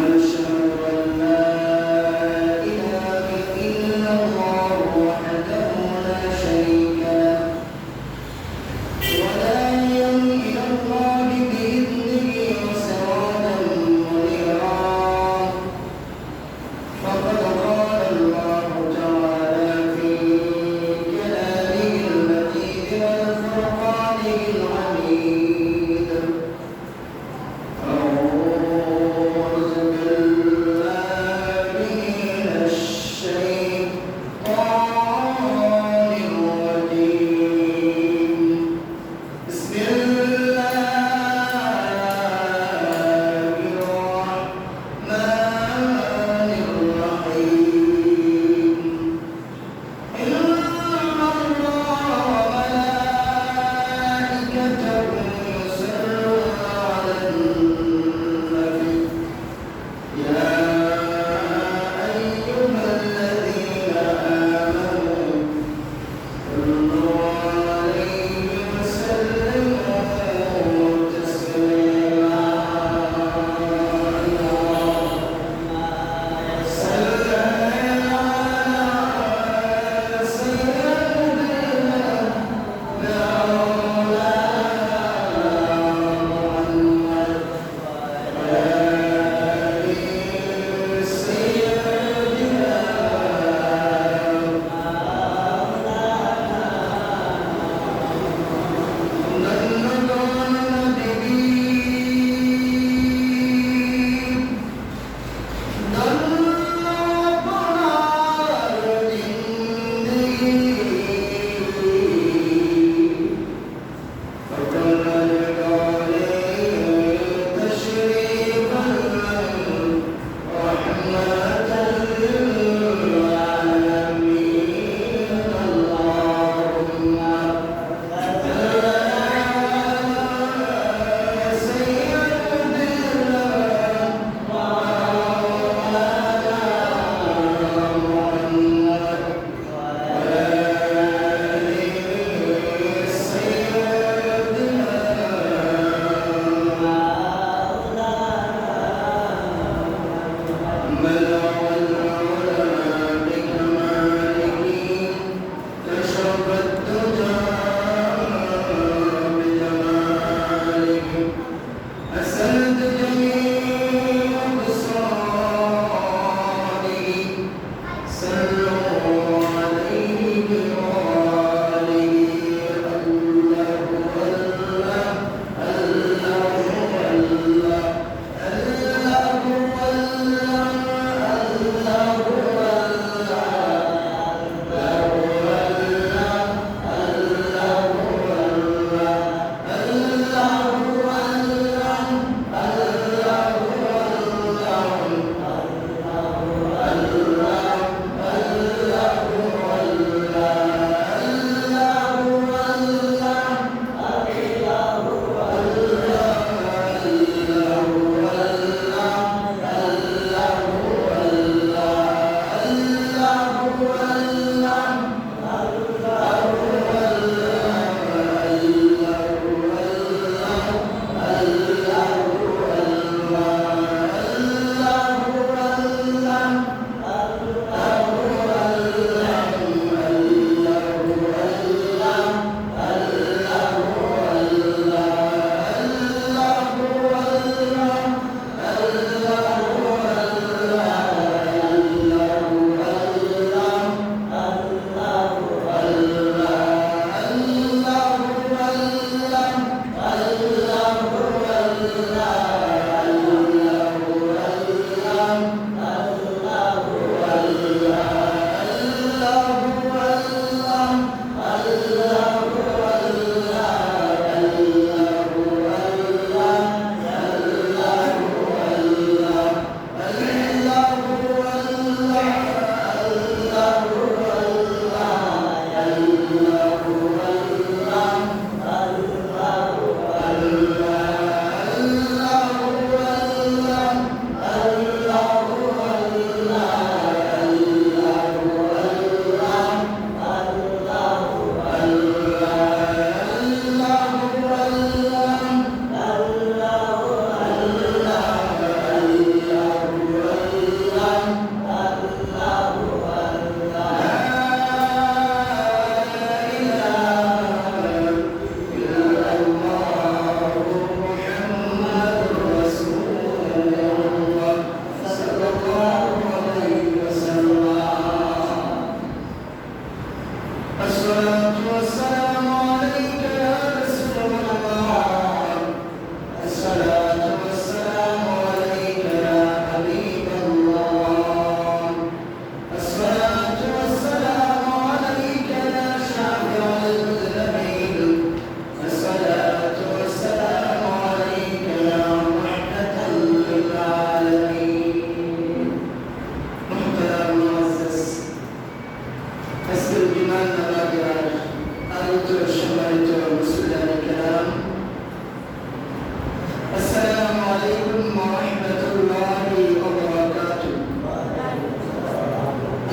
ونشهد أن لا إله إلا الله وحده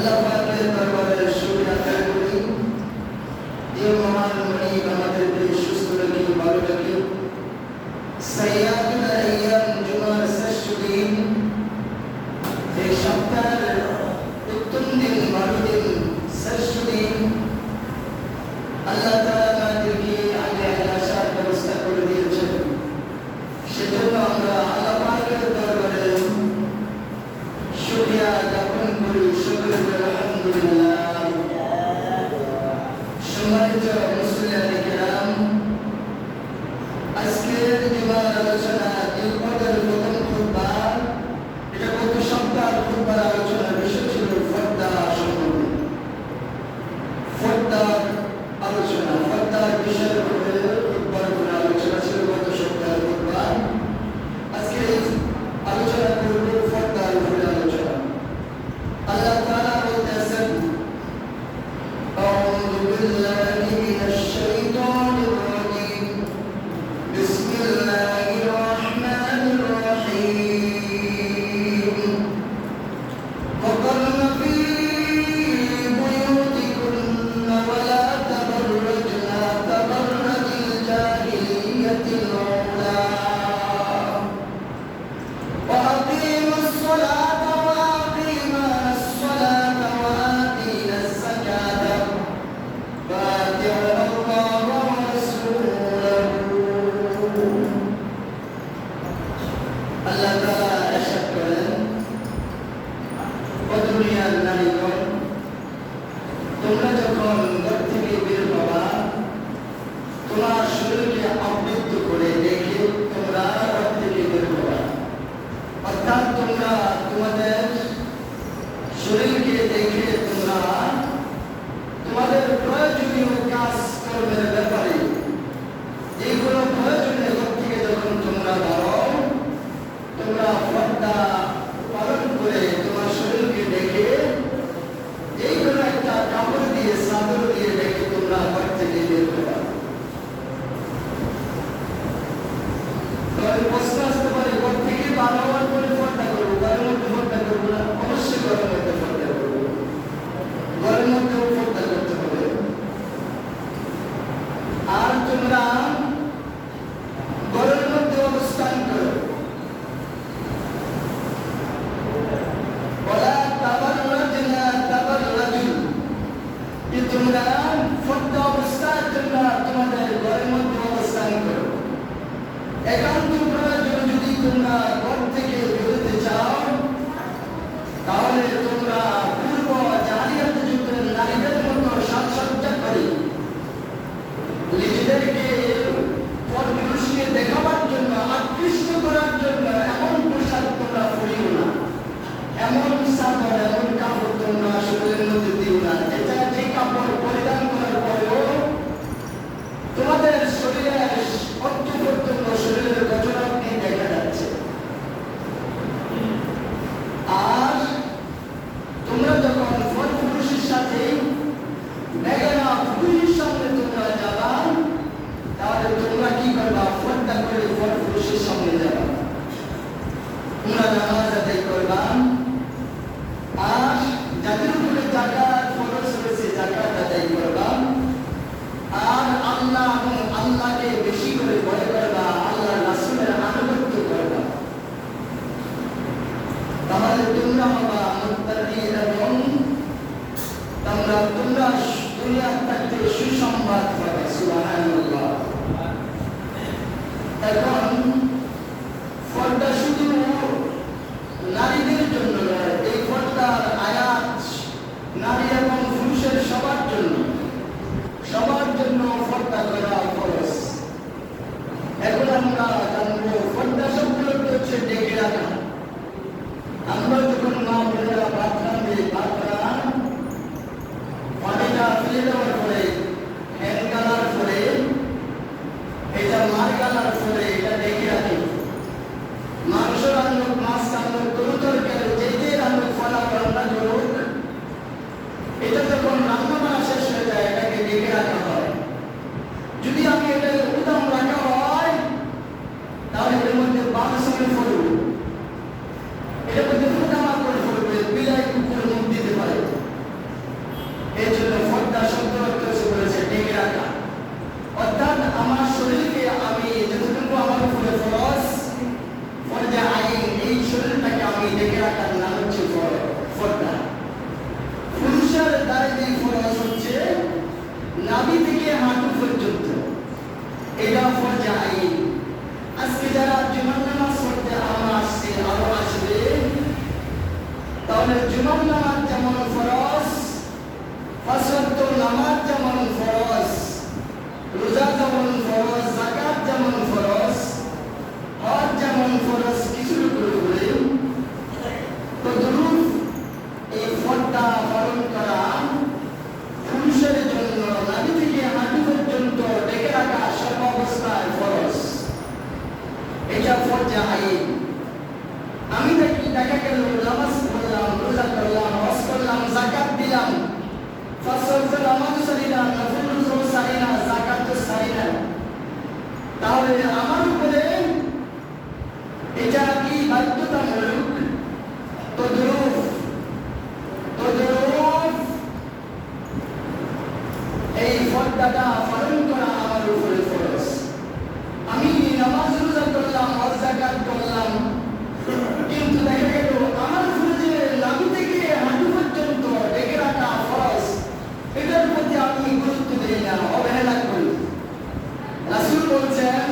আল্লাহ পাকের দরবারে শুকরিয়া আদায় করি যে মহান মালিক আমাদেরকে সুস্থ রেখে ভালো রেখে সাইয়াদুল আইয়াম জুমার শেষ দিন এই সপ্তাহের উত্তম দিন ভালো দিন শেষ দিন আল্লাহ তাআলা আমাদেরকে আগে আসার ব্যবস্থা করে দিয়েছেন। সেজন্য আমরা আল্লাহ পাকের দরবারে শুকরিয়া জ্ঞাপন করি। আলহামদুলিল্লাহ। সম্মানিত মুসলিম কিরাম, আজকের জুমার আলোচনা জিলকদের প্রথম খুতবা, এটা গত সপ্তাহের খুতবার আলোচনার বিষয় ছিল পর্দা সম্পর্কে। পর্দার আলোচনা, পর্দার বিষয়ের উপরে খুতবার উপরে আলোচনা ছিল গত সপ্তাহের খুতবা। আজকে আলোচনা করব পর্দার উপরে আলোচনা। আল্লাহ তাআলা বলতেছেন, আউযু বিল্লাহি মিনাশ শাইতানির রাজীম, বিসমিল্লাহির রাহমানির রাহিম, وقرن في بيوتكن ولا تبرجن تبرج الجاهلية الأولى وأقيموا الصلاة وأقيمنا الصلاة وآتينا الزكاة وأطيعنا الله ورسوله। আল্লাহ তাআলা ইরশাদ করেন, ও দুনিয়ার নারীগণ, তোমরা যখন ঘর থেকে বের হবা, তোমার শরীরকে আবৃত করে রেখে তোমরা ঘর থেকে বের হবা। অর্থাৎ তোমরা তোমাদের শরীরকে দেখে তোমরা তোমাদের প্রয়োজনীয় কাজ কর্মের ব্যাপারে যেগুলো প্রয়োজনীয় ঘর থেকে যখন তোমরা বাড়ো, তোমরা পর্দা পালন করে তোমার শরীরকে দেখে এইগুলো একটা কাপড় দিয়ে চাদর দিয়ে দেখে তোমরা ঘর থেকে বের হবা। প্রশ্ন আসতে পারে, ঘর থেকে বার হওয়ার পরে পর্দা করবো, ঘরের মধ্যে পর্দা করবো না? অবশ্যই ঘরের মধ্যে পর্দা করবো, ঘরের মধ্যেও পর্দা করতে হবে। আর তোমরা ঘরের মধ্যে অবস্থান করো, ওয়ালা তাবাররাজনা তাবাররাজুল, যে তোমরা পর্দা অবস্থায় তোমরা তোমাদের ঘরের মধ্যে অবস্থান করো। একান্ত প্রয়োজন যদি তোমরা ঘর থেকে বেরোতে চাও, তাহলে তোমরা পূর্ব জালিয়াত যুগের নারীদের মতো সাজসজ্জা করে নিজেদেরকে পরপুরুষকে দেখাবার জন্য, আকৃষ্ট করার জন্য এমন পোশাক তোমরা পরিও না, এমন চাদর এমন কাপড় তোমরা শরীরের মধ্যে দিও না। এটা যে কাপড় পরিধান করার পরেও তোমাদের শরীরের অত্যন্ত শরীরের গঠনাটি দেখা যাচ্ছে। আর তোমরা যখন পরপুরুষের সাথে বেগানা পুরুষের সামনে তোমরা যাবা, তাহলে তোমরা কি করবা? পর্দা করে পরপুরুষের সামনে যাবা, তোমরা নামাজ আদায় করবা। আর যাদের উপরে যাকাত ফরজ হয়েছে যাকাত আদায় করবা। আর আল্লাহ এবং আল্লাহকে বেশি করে ভয় করবা, আল্লাহ রাসূলের আনুগত্য করবা। তাহলে তোমরা হবা মুত্তাকি এবং তোমরা দুনিয়া থাকতে সুসংবাদ পাবে। সুবহানাল্লাহ। এখন পর্দা শুধু নারীদের জন্য নয়, এই পর্দার আয়াত নারী এবং পুরুষের সবার জন্য পর্দা করা ফরজ। এখন আমরা জানবো পর্দা শব্দটি হচ্ছে ডেকে রাখা। আমরা যখন মা বোনেরা ভাত রাঁধে, পানিটা ফেলে দেওয়ার পরে, ফ্যান গালার পরে, এটা মার গালার পরে এটা ডেকে রাখে। তাহলে জুমার নামাজ যেমন ফরজ, পাঁচ ওয়াক্ত নামাজ যেমন ফরজ, রোজা যেমন ফরজ, যাকাত যেমন ফরজ, হজ যেমন ফরজ, কিছুর উপরে তো ধরুন এই পর্দা পালন করা পুরুষের জন্য নাভি থেকে হাঁটু পর্যন্ত ডেকে রাখা সর্বাবস্থায় ফরজ। এটা ফরজ আইন। আমি দেখি দেখা গেল নামাজ পড়লাম, রোজা করলাম, হজ করলাম, যাকাত দিলাম, পাঁচ ওয়াক্ত নামাজ সারিলাম, নফল রোজা সারিনা, যাকাত সারিনা, তাহলে আমার উপরে এটা কি বাধ্যতামূলক? তদ্রূপ এই ফরজটা পালন করা আমার উপরে ফরজ। আমি নামাজ রোজা করলাম, হজ যাকাত করলাম, কিন্তু দেখা গেল আমার উপরে যে নাভি থেকে হাঁটু পর্যন্ত ডেকে রাখা ফরজ, এটার প্রতি আমি গুরুত্ব দিই না, অবহেলা করি। রাসূল বলছেন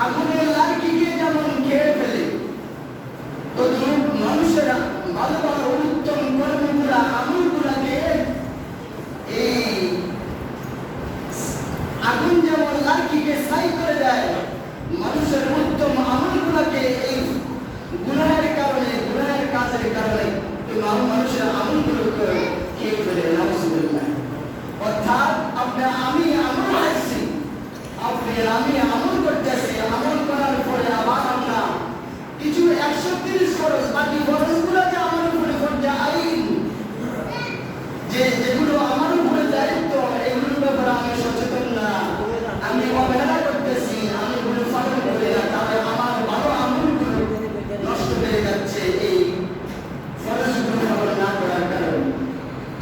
আগুনের লাঠিকে যেমন খেয়ে ফেলে, তদ্রূপ মানুষেরা ভালো ভালো উত্তম কর্মগুলা আমলগুলাকে এই আগুন যেমন লাঠিকে ছাই করে দেয়, মানুষের উত্তম আমলগুলাকে এই গুনাহের কারণে, গুনাহের কাজের কারণে মানুষের আমলগুলোকে খেয়ে ফেলে। নাউযুবিল্লাহ। অর্থাৎ আমি আমল করছি, আমি আমল করতেছি, আমল করার পরে আবার আমরা কিছু 130 ফরজ, বাকি ফরজগুলো যে আমার উপরে ফরজ আইন, যেগুলো আমার উপরে দায়িত্ব, এগুলোর ব্যাপারে আমি সচেতন না, আমি অবহেলা করতেছি, আমি এগুলো পালন করি না, তাহলে আমার ভালো আমলগুলো নষ্ট হয়ে যাচ্ছে এই ফরজগুলো পালন না করার কারণে।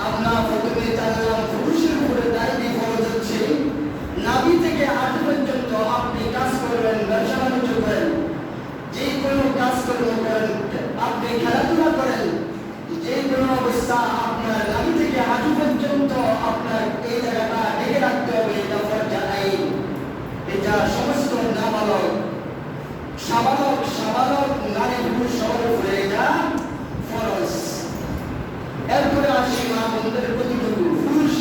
আমরা প্রথমে জানলাম পুরুষের উপরে দায়িত্ব ফরজ হচ্ছে নাভি থেকে হাঁটু পর্যন্ত আপনি কাজ করবেন, ব্যবসা বাণিজ্য করেন, যে কোনো কাজকর্ম করেন, আপনি খেলাধুলা করেন, যে কোনো অবস্থা আপনার নাভি থেকে হাঁটু পর্যন্ত আপনার এই জায়গাটা ঢেকে রাখতে হবে। এটা ফরজ আইন। এটা সমস্ত নাবালক, সাবালক নারী পুরুষ সবার উপরে এটা ফরজ। এরপরে আসি মা বোনদের কতটুকু পুরুষ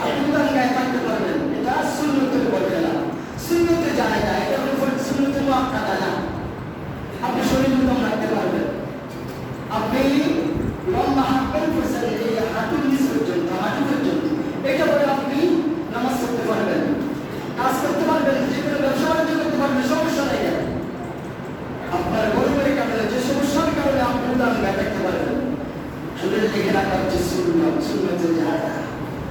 আপনি গায়ে থাকতে পারবেন, এটা সুন্নতের বলে না, সুন্নতে জানা যায়, এটা সুন্নতে মুআক্কাদা না। আপনি শরীর উত্তম রাখতে পারবেন, আপনি লম্বা হাঁটবেন করছেন এই হাঁটুর নিচ পর্যন্ত, হাঁটু পর্যন্ত, এটা বলে আপনি নামাজ পড়তে পারবেন, কাজ করতে পারবেন, যে কোনো ব্যবসা বাণিজ্য করতে পারবেন, সমস্যা নেই। আপনার গরিবের কারণে যে সমস্যার কারণে আপনি উদাহরণ গায়ে থাকতে পারবেন, শরীর দেখে রাখা হচ্ছে সুন্নতে জানা,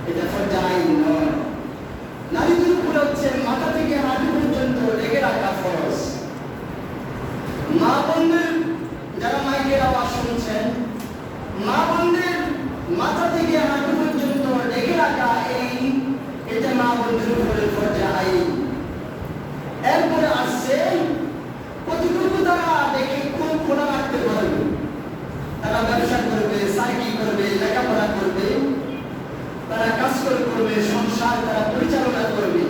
এটা ফরজ আইন নয়। নারীদের উপরে হচ্ছে মাথা থেকে হাঁটু পর্যন্ত ঢেকে রাখা ফরজ। মা বোনদের, যারা মাইকের আওয়াজ শুনছেন, মা বোনদের মাথা থেকে হাঁটু পর্যন্ত ঢেকে রাখা এটা মা বোনদের উপরে ফরজ আইন। এরপরে আসছে কতটুকু তারা দেখে খুব খোলা রাখতে পারবে, তারা ব্যবসা করবে, সাইকেল করবে, লেখাপড়া করবে, তারা কাজকর্ম করবে, সংসার তারা পরিচালনা করবে।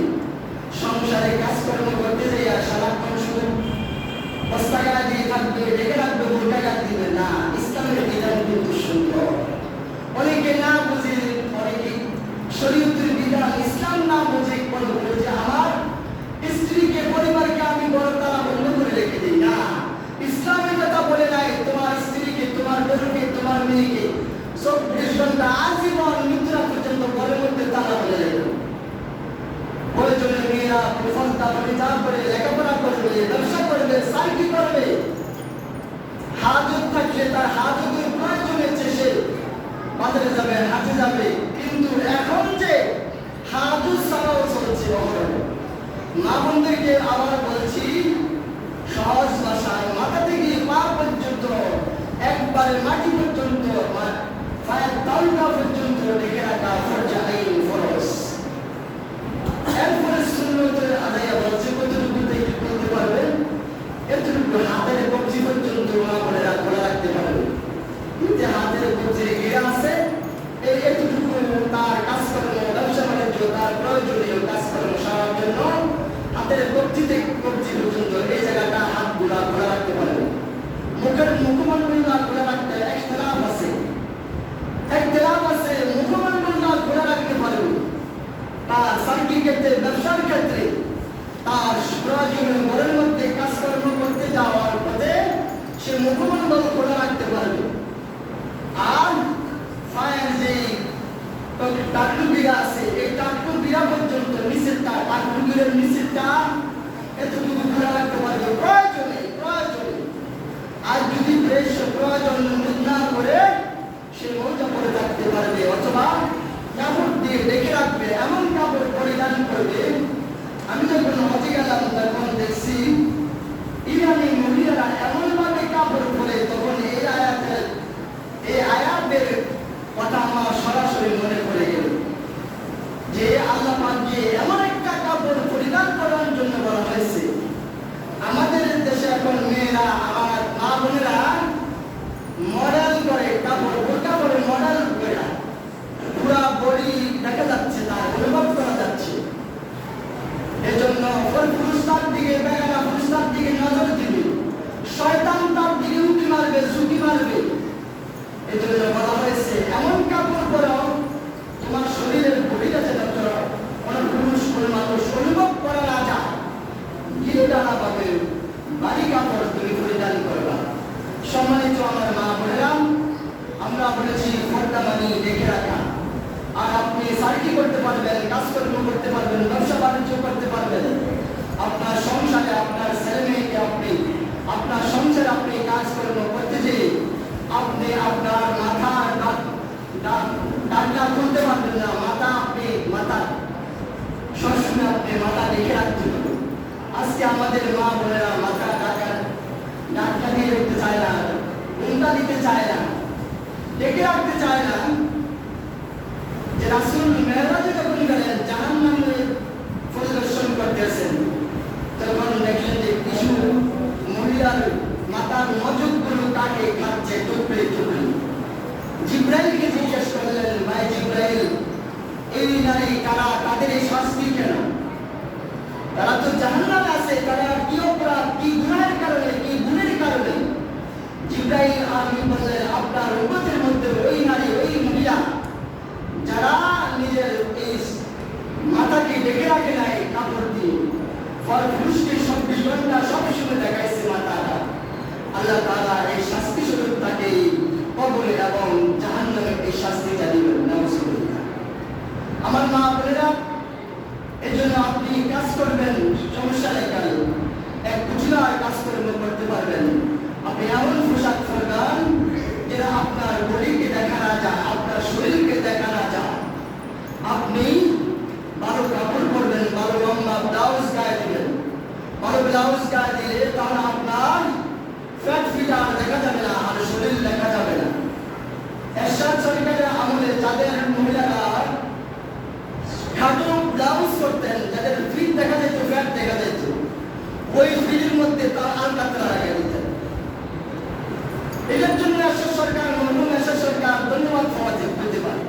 সংসারে কাজকর্ম করতে যাইয়া সারাক্ষণ শুধু বস্তাগাড়া দিয়ে থাকবে, ঢেকে রাখবে, বোরকা দিবে না। ইসলামের বিধান কিন্তু সুন্দর। অনেকে না বুঝে, অনেকে শরীয়তের বিধান ইসলাম না বুঝে বলবে যে আমার স্ত্রীকে, পরিবারকে আমি বড় তালা বন্ধ করে রেখে দিই। না, ইসলামের কথা বলে নাই তোমার স্ত্রীকে, তোমার বউকে, তোমার মেয়েকে 24 ঘন্টা আজীবন নিদ্রা পর্যন্ত ঘরের মধ্যে তালা বলে রাখবে। প্রয়োজনে মেয়েরা প্রফলতা পরিচার করে লেখাপড়া করবে, ব্যবসা করবে, সাইকেল করবে, হাজত থাকলে তার হাজতের প্রয়োজনে সে বাজারে যাবে, হাটে যাবে। কিন্তু এখন যে হাজত ছাড়াও চলছে অহরহ। মা বোনদেরকে আবার বলছি সহজ ভাষায়, মাথা থেকে পা পর্যন্ত, একবারে মাটি পর্যন্ত, পায়ের তালুকা পর্যন্ত ঢেকে রাখা ফরজ আইন, ফরজ। এরপরে সুন্নতের আদায় বলছে কতটুকু করতে পারবেন, এতটুকু হাতের কবজি পর্যন্ত মা বোনেরা খোলা রাখতে পারবে। যে হাতের কবজি ঘিরে আছে, এতটুকু তার কাজকর্ম, ব্যবসা বাণিজ্য, তার প্রয়োজনীয় কাজকর্ম সারার জন্য হাতের কবজি থেকে কবজি পর্যন্ত এই জায়গাটা হাত গুলা খোলা রাখতে পারবে। মুখের মুখমণ্ডল খোলা রাখতে ইখতিলাফ আছে। তার প্রয়োজনীয় ঘরের মধ্যে কাজকর্ম করতে যাওয়ার পথে সে মুখমণ্ডল খোলা রাখতে পারবে। আর ফায়ার যে টাকলু বিড়া আছে, এই টাকলু বিড়া পর্যন্ত নিচেরটা, টাকলু বিড়ার নিচেরটা এতটুকু খোলা রাখতে পারবে প্রয়োজনে। আর যদি বেশ প্রয়োজন না করে সে মৌজা পরে থাকতে পারবে, অথবা কাপড় দিয়ে ডেকে রাখবে, এমন কাপড় পরিধান করবে। আমি যখন হজে গেলাম তখন দেখছি ইরানি মহিলারা এমন ভাবে কাপড় পরে, তখন এই আয়াতের কথা আমার সরাসরি মনে পড়ে গেল যে আল্লাহ পাককে এমন একটা কাপড় পরিধান করার জন্য বলা হয়েছে। আমাদের দেশে এখন মেয়েরা, আমার মা বোনেরা মডেল করে কাপড়, বোরকা পরে মডেল করে পুরা বডি দেখা যাচ্ছে, তার অনুভব করা যাচ্ছে। এজন্য পুরুষ তার দিকে বেগানা, পুরুষ তার দিকে নজর দিবে, শয়তান তার দিকে উঁকি মারবে, ঝুঁকি মারবে। এজন্য বলা হয়েছে এমন কাপড় পরো তোমার শরীরের বডিটা যেটা কোনো পুরুষ কোনো মানুষ অনুভব করা না যায়, গিরিদানা পাবে বাড়ি কাপড় তুমি পরিধান করবা। সম্মানিত আমার মা বোনেরা, আমরা বলেছি পর্দা মানি রেখে রাখা। আর আপনি সার্কি করতে পারবেন, কাজকর্ম করতে পারবেন, ব্যবসা বাণিজ্য করতে পারবেন। আপনার সংসারে আপনার ছেলে মেয়েকে আপনি, আপনার সংসারে আপনি কাজকর্ম করতে যেয়ে আপনি আপনার মাথার ডাকটা খুলতে পারবেন না। মাথা সবসময় আপনি মাথা রেখে রাখতে হবে। আজকে আমাদের মা বোনেরা মাথা ডাক্তার দিয়ে রাখতে চায় না, ঘুমটা দিতে চায় না, ডেকে রাখতে চায় না। যে রাসূল মেরাজে যখন গেলেন, জাহান্নামে পরিদর্শন করতেছেন, তখন দেখলেন যে কিছু মহিলার মাথার মজুকগুলো কাকে খাচ্ছে টুকরে টুকরে। জিব্রাইলকে জিজ্ঞেস করলেন, ভাই জিব্রাইল, এই নারী কারা, তাদের এই শাস্তি কেন? তারা তো জাহান্নামে আছে, তারা কি অপরাধ, কি গুনাহের কারণে, কি গুণের কারণে? জিব্রাইল আমিন বললেন, আপনার উম্মতের মধ্যে ওই নারী, ওই মহিলা যারা নিজের এই মাথাকে ঢেকে রাখে নাই কাপড় দিয়ে, পুরুষকে 24 ঘন্টা সবসময় দেখাইছে মাথাটা, আল্লাহ তাআলা এই শাস্তি স্বরূপ তাকে কবরে এবং জাহান্নামে এই শাস্তিটা দিবেন। নাউজুবিল্লাহ। আমার মা বোনেরা, এজন্য আপনি কাজ করবেন, সমস্যা নেই, কারণ এক কুচিলার কাজকর্ম করতে পারবেন। আপনি এমন পোশাক পরবেন যেটা আপনার বডিকে দেখা না যায়, আপনার শরীরকে দেখা না যায়। আপনি ভালো কাপড় পরবেন, ভালো লম্বা ব্লাউজ গায়ে দিবেন। ভালো ব্লাউজ গায়ে দিলে তাহলে আপনার ফ্যাট ফিগার দেখা যাবে না, আর শরীর দেখা যাবে না। এরশাদ সরকারের আমলে যাদের মহিলারা খাটো ব্লাউজ করতেন, যাদের ফিট দেখা যেত, ফ্যাট দেখা যেত, ওই ফিটের মধ্যে তার আলকাতরা লাগিয়ে দিতেন। এটার জন্য এরশাদ সরকার, মরহুম এরশাদ সরকার ধন্যবাদ সমাজে পেতে পারে।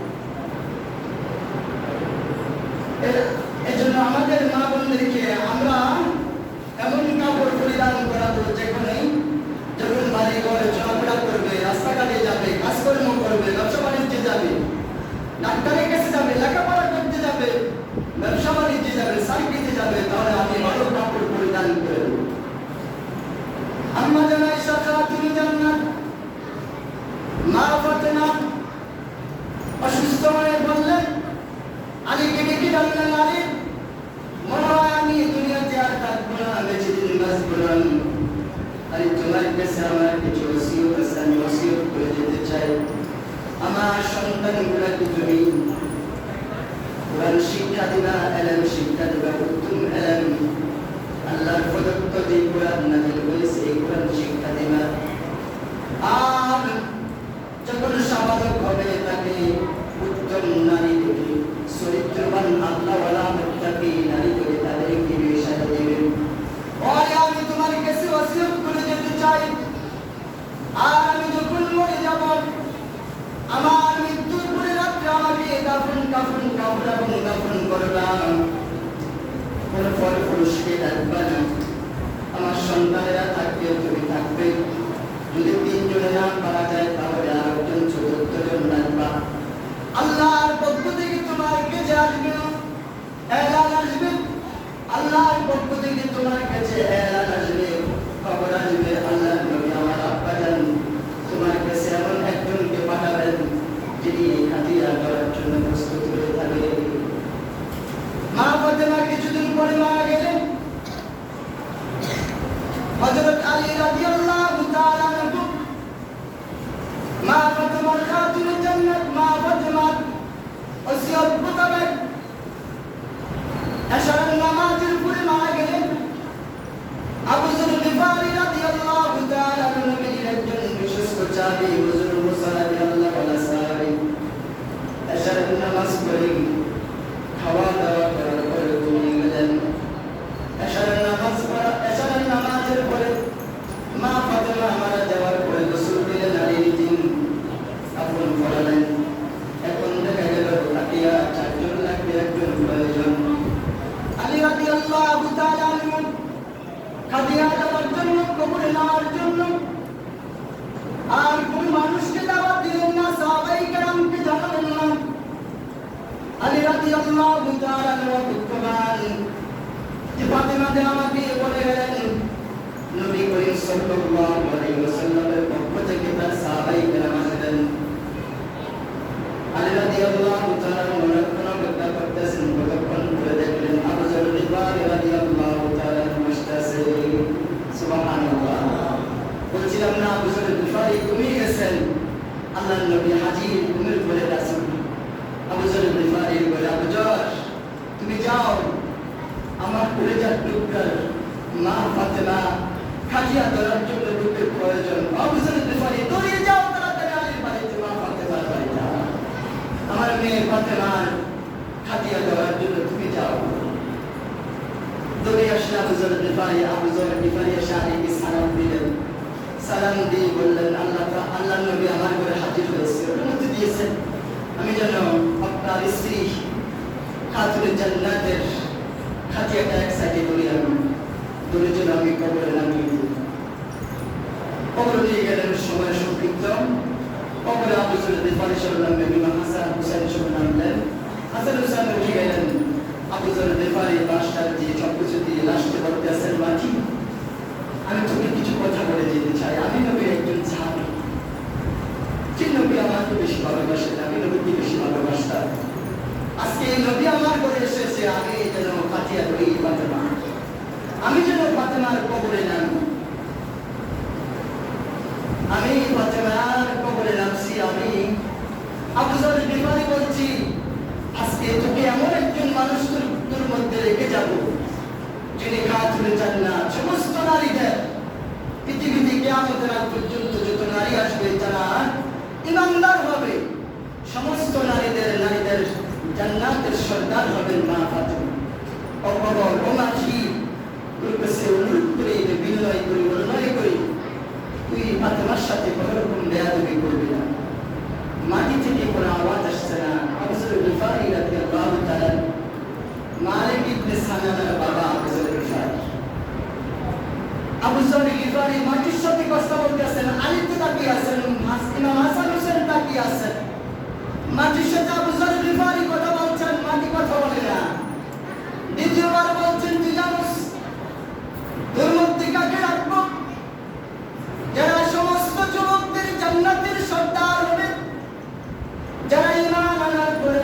এজন্য আমাদের মা বোনদেরকে আমরা এমন কাপড় পরিধান করাবো যেখানে যখন বাড়ি ঘরে চলাফেরা করবে, রাস্তাঘাটে যাবে, কাজকর্ম করবে, ব্যবসা বাণিজ্যে যাবে, ডাক্তারের কাছে যাবে, লেখাপড়া করতে যাবে, ব্যবসা বাণিজ্যে যাবে, সার্কিটে যাবে, তাহলে আপনি ভালো কাপড় পরিধান করবেন। আম্মা জান আয়েশা তুমি জান্নাত মা ফাতেমা অসুস্থ হয়ে বললেন, আলীকে ডেকে বললেন, আলী, মনে হয় আমি দুনিয়াতে আর থাকবো না, বেঁচে দিন বাঁচবো না। আরে তোমার কাছে আমার কিছু ওসিয়ত আছে, আমি ওসিয়ত করে যেতে চাই। আমার সন্তানগুলোকে তুমি কোরআন শিক্ষা দিবা, এলম শিক্ষা দিবা, উত্তম এলম, আল্লাহর প্রদত্ত যে কোরআন নাযিল হয়েছে এই কোরআন শিক্ষা দিবা। আর যখন শাবালক হবে তাকে উত্তম নারী থেকে, চরিত্রবান আল্লাহওয়ালা মুত্তাকি নারী থেকে তাদেরকে বিয়ে দিবেন। আমি তোমার কাছে ওসিয়ত করে যেতে চাই, আর আমি যখন মরে যাব, আমার মৃত্যুর পরে রাত্রে আমাকে দাফন করবা। কোন পুরুষকে ডাকবা না, আমার সন্তানেরা থাকবে, তুমি থাকবে। যদি 3 জনে না পারা যায় তাহলে আর একজন, চতুর্থ জন ডাকবা। আল্লাহর পক্ষ থেকে তোমার কাছে আসবে, এলান আসবে, আল্লাহর পক্ষ থেকে যে এলান আসবে, খবর আসবে, আল্লাহ নবী আমার আব্বা জান তোমার কাছে এমন একজনকে পাঠাবেন যিনি এই হাতিয়া করার জন্য প্রস্তুত হয়ে থাকবে। মা ফাতেমা কিছুদিন পরে মারা গেলেন। হযরত আলী রাদিয়াল্লাহু তাআলা আনহু মা ফাতেমার খাতুনে জান্নাত মা ফাতেমার ওসিয়ত মোতাবেক এশারের নামাজের পরে মারা গেলেন। আবু যর গিফারি রাদিয়াল্লাহু তাআলা আনহু নবীর একজন বিশ্বস্ত সাহাবী, হুজুর মুসা রাদিয়াল্লাহু আনহু সাহাবী। এশারের নামাজ পড়ে খাওয়া দাওয়া করার পরে ঘুমিয়ে গেলেন। এশারের নামাজের পরে মা ফাতেমা মারা যাওয়ার পরে গোসল দিলেন, নারীর দিন আপন করালেন। এখন দেখা গেল হাতিয়া চারজন লাগবে, একজন প্রয়োজন। আলী রাদিয়াল্লাহু তাআলা আনহু হাতিয়া দেওয়ার জন্য, কবরে নেওয়ার জন্য আর কোন মানুষকে দাওয়াত দিলেন না, সাহাবায়ে কেরামকে জানালেন না। আলী রাদিয়াল্লাহু তাআলা আনহু দুঃখবান যে ফাতেমা যে আমাকে বলে গেলেন নবী করিম সাল্লাল্লাহু আলাইহি ওয়াসাল্লামের পক্ষ থেকে তার সাহাবায়ে কেরাম আসলেন। আলী রাদিয়াল্লাহু তাআলা মনোরক্ষণ ব্যক্ত করতেছেন, কতক্ষণ ধরে দেখলেন আবু যর গিফারি রাদিয়াল্লাহু তাআলা বসতেছে। সুবহানাল্লাহ। বলছিলাম না আবু যর গিফারি ঘুমিয়ে গেছেন, আল্লাহর নবী হাজির ঘুমের ঘরে আছেন। আবু যর গিফারি বলে, আবু যর তুমি যাও, আমার কলেজার টুকরার মা ফাতেমা খাটিয়া ধরার জন্য রূপের প্রয়োজন। আবু যর গিফারি দৌড়িয়ে যাও তাড়াতাড়ি আলীর বাড়িতে, মা ফাতেমার বাড়িতে আমার মেয়ে ফাতেমার খাটিয়া ধরার জন্য তুমি যাও। দৌড়ে আসলে আবু যর গিফারি এসে আলীকে সালাম দিলেন। সালাম দিয়ে বললেন, আল্লাহ নবী আমার ঘরে হাজির হয়েছে, অনুমতি দিয়েছেন আমি যেন আপনার স্ত্রী খাতুনে জান্নাতের খাটিয়াটা এক সাইডে ধরে দৌড়ে যেন আমি কবরে নামিয়ে দিই। কবরে নিয়ে গেলেন, সময় সংক্ষিপ্ত। কবরে আবু যর গিফারি সহ নামলেন, ইমাম হাসান হুসাইন সহ নামলেন। হাসান হুসাইন উঠে গেলেন। আবু যর গিফারি বাসটা দিয়ে সবকিছু দিয়ে লাস্টে বলতে আসেন, মাটি আমি তোকে কিছু কথা বলে যেতে চাই। আমি নবীর একজন সাহাবী, যে নবী আমাকে বেশি ভালোবাসেন, আমি নবীকে বেশি ভালোবাসতাম। আজকে এই নবী আমার ঘরে এসেছে, আমি যেন খাটিয়া ধরি ফাতেমা, আমি যেন ফাতেমার কবরে নামি। আমি ফাতেমার কবরে নামছি। আমি আবু যর গিফারি বলছি, আজকে তোকে এমন একজন মানুষ তোর মধ্যে রেখে যাব যিনি খাতুনে জান্নাত সমস্ত নারীদের, পৃথিবীতে কিয়ামতের আগ পর্যন্ত যত নারী আসবে তারা ইমানদার হবে, সমস্ত নারীদের জান্নাতের সরদার হবেন মা ফাতেমা। অপর ও মাঝি তোর কাছে অনুরোধ করে, বিনয় করি, অনুনয় করি, তুই ফাতেমার সাথে কোনো রকম বেয়াদবি করবি না। মাটি থেকে কোনো আওয়াজ আসছে না। আবু যর গিফারি রাদিয়াল্লাহু তাআলা মালিক ইবনে সানানের বাবা আবু যর গিফারি। আবু যর গিফারি মাটির সাথে কথা বলতেছেন, আলী তো তাকিয়ে আছেন, ইমাম হাসান হুসেন তাকিয়ে আছেন। মাটির সাথে আবু যর গিফারি কথা বলছেন, মাটি কথা বলে না। দ্বিতীয়বার বলছেন, তুই জানোস তোর মধ্যে কাকে রাখবো যারা সমস্ত যুবকদের জান্নাতের সর্দার হবে, যারা ঈমান আনার পরে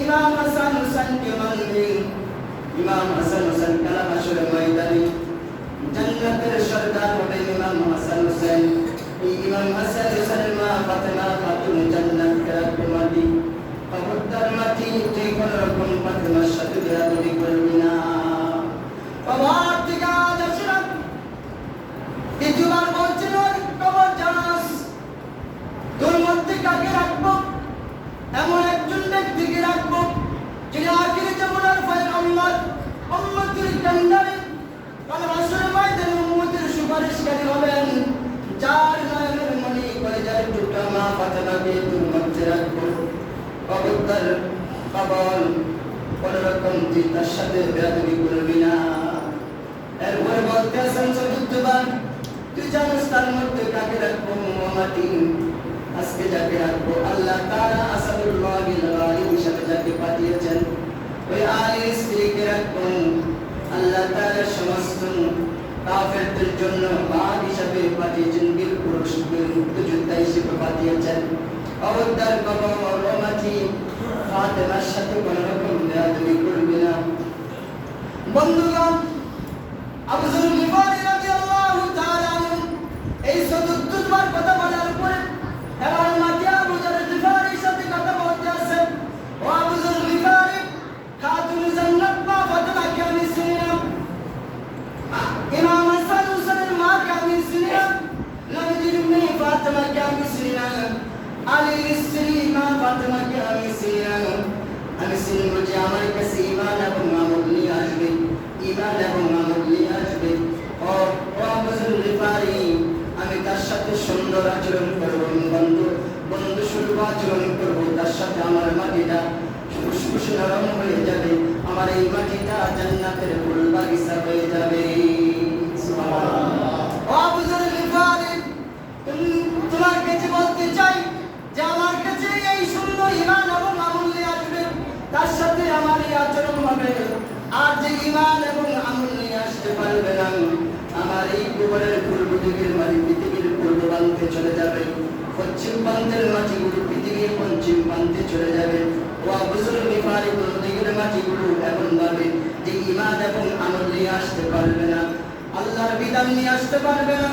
ইমাম হাসান হুসাইনকে মানবে। ইমাম হাসান হুসাইন কালামা শুনে ময়দানে জান্নাতের সর্দার হবে ইমাম হাসান হুসাইন। এই ইমাম হাসান হুসাইনের মা ফাতেমা খাতুনে জান্নাত রাখবে মাটি। খবরদার মাটি, তুই কোনো রকম ফাতেমার সাথে বেয়াদবি করবি না। বাবার থেকে আজ আসলাম। দ্বিতীয়বার বলছেন, খবর জানাস তোর মধ্যে কাকে রাখবো, এমন একজন ব্যক্তিকে রাখবো যিনি আখিরে জীবনের ফাইল উম্মতের কান্ডারি, কাল হাসরের ময়দানে উম্মতের সুপারিশকারী হবেন, যার নয়নের মনি কলেজার টুকরা মা ফাতেমাকে তোর মধ্যে রাখবো। খবরদার বাবল, কোন রকম তুই তার সাথে বেয়াদবি করবি না। এরপরে বলতে আসেন চতুর্থবার, তুই জানিস তার মধ্যে কাকে রাখবো মাটি। আজকে যাকে রাখবো আল্লাহ তাআলা আসাদুল্লাহিল গালিব হিসেবে যাকে পাঠিয়েছেন, ওই আলীর স্ত্রীকে রাখবো। আল্লাহ তাআলা সমস্ত মায়েরদের জন্য বাঘ হিসাবে পাঠিয়েছেন, বীর পুরুষ বীর মুক্তিযোদ্ধা হিসেবে পাঠিয়েছেন। অবদার বাবা মাটি ফাতেমার সাথে কোনো রকম বেয়াদবি করবে না। বন্ধুগণ, আবু যর গিফারি রাদিয়াল্লাহু তাআলা আনহু এই চতুর্থবার কথা বলার পরে এবার মাটি আবু যর গিফারির সাথে কথা বলতে আসেন। ও আবু যর গিফারি, খাতুন জান্নাত মা ফাতেমাকে আমি চিনি না, ইমাম হাসান হুসাইনের মাকে আমি চিনি না, নবীজির মেয়ে ফাতেমাকে আমি চিনি না, আলীর স্ত্রী মা ফাতেমাকে আমি চিনি না। আমি চিনব যে আমার কাছে ঈমান এবং আমল নিয়ে আসবে, ঈমান এবং আমল নিয়ে আসবে। ও আবু যর গিফারি, আমি তার সাথে সুন্দর আচরণ করব, বন্ধু সুলভ আচরণ করব, তার সাথে আমার মাটিটা ফুসফুস নরম হয়ে যাবে, আমার এই মাটিটা জান্নাতের ফুল বাগিচা হয়ে যাবে। সুবহানাল্লাহ। ও আবু যর গিফারি, তোমার কাছে বলতে চাই যে আমার কাছে এই সুন্দর ঈমান এবং আমল নিয়ে আসবে, তার সাথে আমার এই আচরণ হবে। আর যে ঈমান এবং আমল নিয়ে আসতে পারবে না, আমার এই কবরের পূর্ব দিকের মাটি পৃথিবীর পূর্ব প্রান্তে চলে যাবে, পশ্চিম প্রান্তের মাটিগুলো পৃথিবীর পশ্চিম প্রান্তে চলে যাবে। ও আবু যর গিফারি, পূর্ব দিকের মাটিগুলো এমন ভাবে যে ঈমান এবং আমল নিয়ে আসতে পারবে না, আল্লাহর বিধান নিয়ে আসতে পারবে না,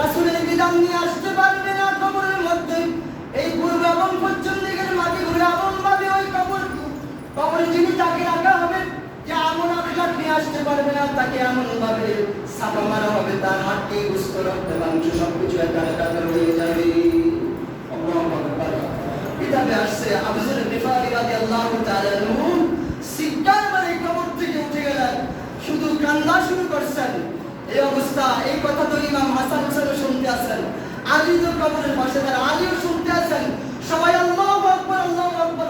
রাসূলের বিধান নিয়ে আসতে পারবে না। কবরের মধ্যে এই পূর্ব এবং পশ্চিম দিকের মাটিগুলো এমন ভাবে ওই কবর যিনি তাকে রাখা হবে যে আমল আখলাক নিয়ে আসতে পারবে না, তাকে এমন ভাবে ছাপা মারা হবে, তার হাড্ডি গোশত রক্ত মাংস সবকিছু একাকার হয়ে যাবে। আল্লাহু আকবার। কিতাবে আসছে আবু যর গিফারি রাদিয়াল্লাহু তাআলা আনহু সিজদার মানে কবর থেকে উঠে গেলেন, শুধু কান্না শুরু করছেন। এই অবস্থা, এই কথা তো ইমাম হাসান হুসাইন শুনতে আছেন, আলী তো কবরের পাশে তারা আলীও শুনতে আছেন। সবাই আল্লাহু আকবার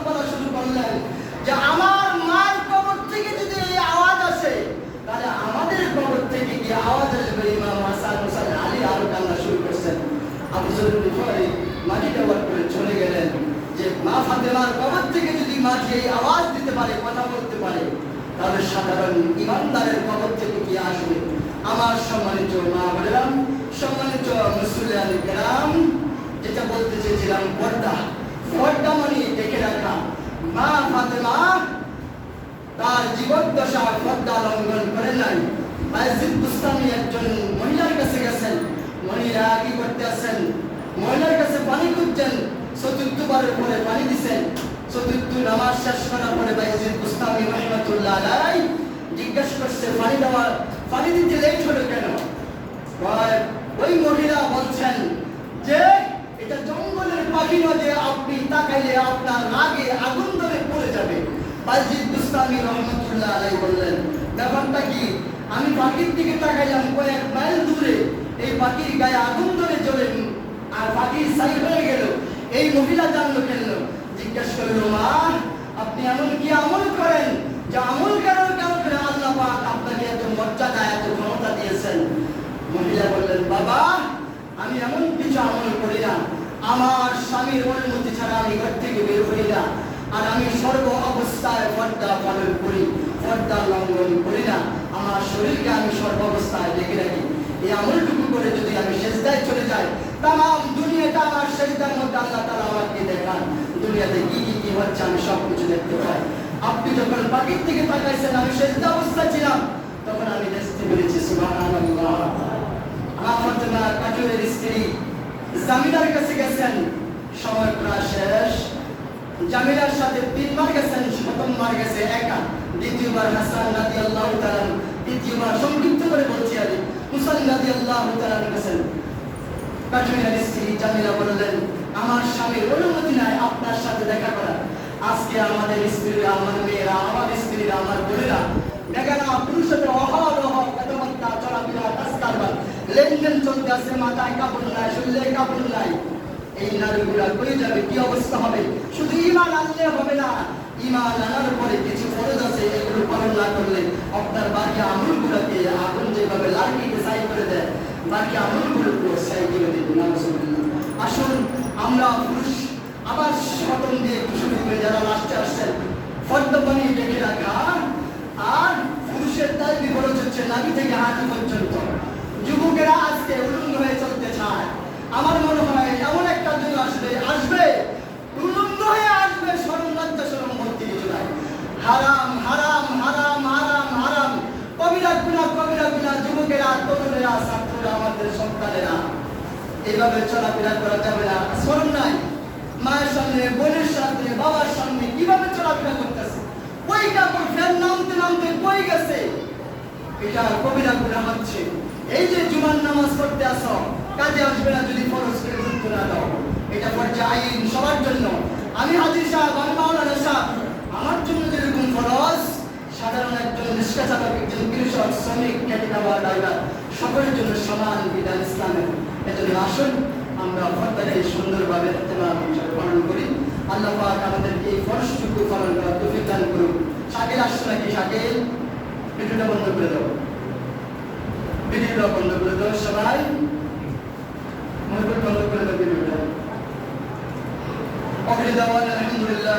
বলা শুরু করলেন যে আমার মার কবর থেকে যদি এই আওয়াজ আসে, তাহলে আমাদের কবর থেকে কি আওয়াজ আসবে? ইমাম হাসান হুসাইন আলী আরো কান্না শুরু করছেন। আবু যর গিফারি মাটিটা বার করে চলে গেলেন যে মা ফাতেমার কবর থেকে যদি মাটি এই আওয়াজ দিতে পারে, কথা বলতে পারে, তাহলে সাধারণ ইমানদারের কবর থেকে কি আসবে? আমার সম্মানিত মা বললাম, সম্মানিত মুসলিয়ান কেরাম, যেটা বলতে চেয়েছিলাম পর্দা, পর্দা মানে দেখে রাখা। মা ফাতেমা তার জীবদ্দশা পর্দা লঙ্ঘন করে নাই। বায়জিদ বুস্তামি একজন মহিলার কাছে গেছেন, মহিলা কি করতে আসেন, মহিলার কাছে পানি খুঁজছেন, চতুর্থবারের পরে পানি দিচ্ছেন। চতুর্থ নামাজ শেষ করার পরে বায়জিদ বুস্তামি রাহমাতুল্লাহ আলাইহি জিজ্ঞাসা করছে পানি দিতে লেট হলো কেন? ওই মহিলা বলছেন যে এটা জঙ্গলের পাখি নয় যে আপনি তাকাইলে আপনার রাগে আগুন ধরে পড়ে যাবে। বায়জিদ বুস্তামি রাহমাতুল্লাহ আলাইহি বললেন, ব্যাপারটা কি? আমি পাখির দিকে তাকাইলাম, কয়েক মাইল দূরে এই পাখির গায়ে আগুন ধরে জ্বলে আর পাখি ছাই হয়ে গেল। এই মহিলা জানলো কেন? জিজ্ঞাসা করলো, মা আপনি এমন কি আমল করেন যে আমল কেন করে আল্লাহ পাক আপনাকে এত মর্যাদা এত ক্ষমতা দিয়েছেন? মহিলা বললেন, বাবা আমি এমন কিছু আমল করি না, আমার স্বামীর অনুমতি ছাড়া আমি ঘর থেকে বের হই না, আর আমি সর্ব অবস্থায় পর্দা পালন করি, পর্দা লঙ্ঘন করি না, আমার শরীরকে আমি সর্ব অবস্থায় ঢেকে রাখি। এই আমলটুকু করে যদি আমি সেজদায় চলে যাই, তামাম দুনিয়াটা আমার সেজদার মধ্যে আল্লাহ তাআলা আমাকে দেখান, দুনিয়াতে কি হচ্ছে আমি সবকিছু দেখতে পাই। আপনি যখন পাখির দিকে তাকাইছেন, আমি সেজদা অবস্থায় ছিলাম, তখন আমি দেখতে পেরেছি। সুবহানাল্লাহ। ফাতেমা কাজুরের স্ত্রী জামিলার কাছে গেছেন, সময় প্রায় শেষ। জামিলার সাথে 3 বার গেছেন, প্রথমবার গেছে একা, দ্বিতীয়বার হাসান রাদিয়াল্লাহু তাআলা, তৃতীয়বার সংক্ষিপ্ত করে বলছি আমি হুসাইন রাদিয়াল্লাহু তাআলা গেছেন। কাজুরের স্ত্রী জামিলা বললেন, আমার স্বামীর অনুমতি নাই আপনার সাথে দেখা করার। আজকে আমাদের স্ত্রীরা, আমার মেয়েরা, আমার স্ত্রীরা, আমার বোনেরা বেগানা পুরুষের অহরহ কথাবার্তা চলাফেরা কাজকারবার লেনদেন চলতে আছে, মাথায় কাপড় নাই, শরীরে কাপড় নাই। এই নারীগুলা কই যাবে? কি অবস্থা হবে? শুধু ঈমান আনলে হবে না, ঈমান আনার পরে কিছু ফরজ আছে, এগুলো পালন না করলে আপনার বাকি আমলগুলোকে আগুন যেভাবে লাঠিতে ছাই করে দেয়, বাকি আমলগুলোকে ছাই করে দেবে। নাউজুবিল্লাহ। আসুন আমরা পুরুষ আবার সতন দিয়ে শুরু করে যারা লাস্টে আসছেন, পর্দা বানিয়ে দেখে রাখা। আর পুরুষের দায় বিপরীত হচ্ছে নাভি থেকে হাঁটু পর্যন্ত, যুবকেরা আজকে উলঙ্গ হয়ে চলতে চায়। আমার মনে হয় এমন একটা যুগ আসবে উলঙ্গ হয়ে আসবে, শরম লজ্জা শরম ভর্তি কিছু নাই। হারাম হারাম হারাম হারাম হারাম, কবিরা গুনাহ যুবকেরা, তরুণেরা, ছাত্ররা, আমাদের সন্তানেরা এইভাবে চলাফেরা করা যাবে না। শরম নাই, মায়ের সামনে, বোনের সামনে, বাবার সামনে কিভাবে চলাফেরা করতেছে, ওই কাপড় ফ্যান নামতে নামতে কই গেছে, এটা কবিরা গুনাহ হচ্ছে। এই যে জুমার নামাজ পড়তে আসো, কাজে আসবে না যদি ফরজ করে যুক্ত না দাও, এটা পড়ছে আইন সবার জন্য। আমি হাজির সাহেব, আমি মাওলানা সাহেব, আমার জন্য যেরকম ফরজ, সাধারণ একজন রিক্সা চালক, একজন কৃষক, শ্রমিক, খেটিখাওয়া, ড্রাইভার, সকলের জন্য সমান বিধান ইসলামের। এজন্য আসুন আমরা ফরজটাকে সুন্দরভাবে পালন করি। আল্লাহ পাক আমাদেরকে এই ফরজটুকু পালন করার তৌফিক দান করুন। শাকিল আসছে নাকি? শাকিল, ভিডিওটা বন্ধ করে দাও, ভিডিওটা বন্ধ করে দাও, সবাই বন্ধ করে দাও ভিডিওটা। আলহামদুলিল্লাহ।